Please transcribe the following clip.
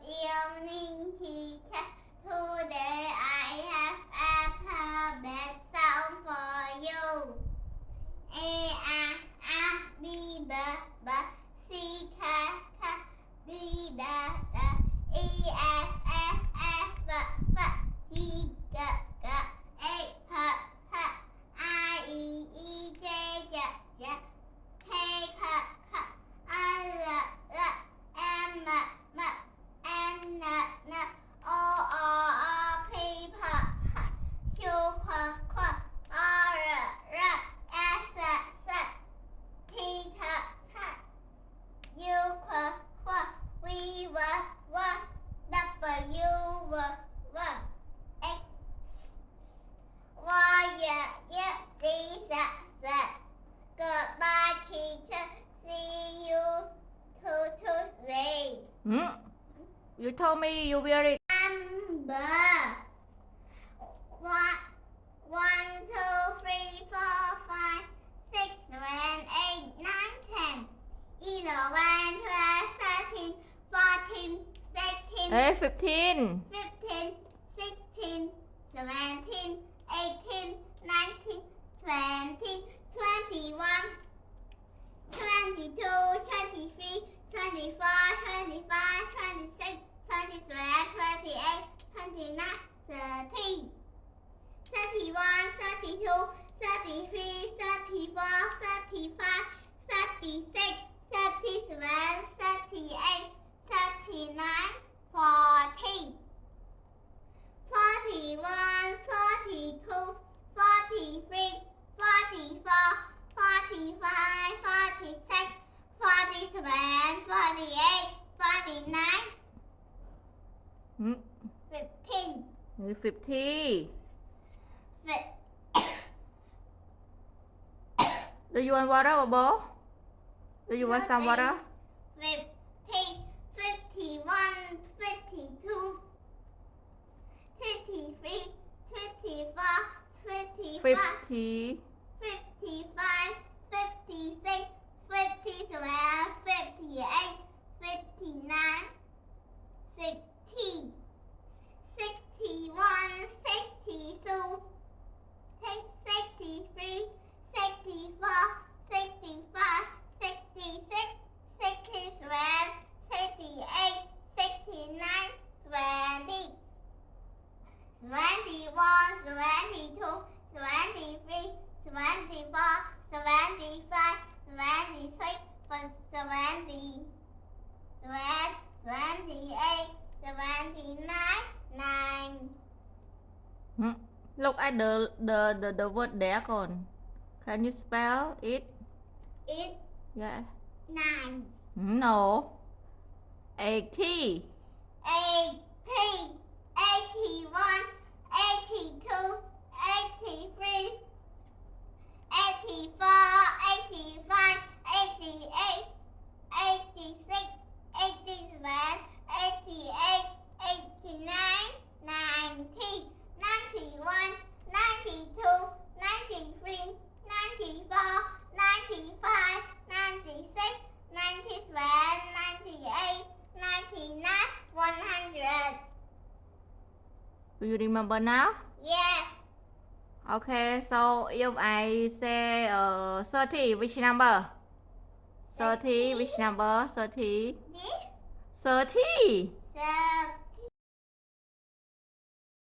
evening, teacher. Today I have alphabet sound for you. A A B B B C K K D D D E F F F G G G G G H H H I E E J J J K K K L L M M N N O O P P Q Q Q R R S S T T T U Q Q V W W W W X Y Z Z Z Z. Goodbye, teacher. See you Tuesday. You told me you will read. Number 1, 2, 3, 4, 5, 6, 7, 8, 9, 10, 11, 12, 13, 14, 16, 15. 15, 16, 17, 18, 19, 20, 21, 22, 23, 24, 25, 26, 27, 28, 29, 30, 31, 32, 33, 34, 35, 36, 37, 38, 39, 40, 41, 42, 43, 44, 45, 46, 47, 48, 49, 15. 50. Fi- Do you want water, Bobo? Do you want some water? 50, 51, 52, 53, 54, 25, 50. 55, 56, 57, 58, 59, 60, 61, 62, 63, 64, 65, 66, 67, 68, 69, 20, 21, 22, 23, 24, 25, 26, 27, 28, 29, 9. Look at the word there, con. Can you spell it? It Yeah. 9. No. 80. 80, 81, 82, 83, 84, 85, 88, 86, 87, 88, 89, 90, 91, 92, 93, 94, 95, 96, 97, 98, 99, 100. Do you remember now? Yes. Okay, so if I say 30, which number? 30, which number? 30. This? 30.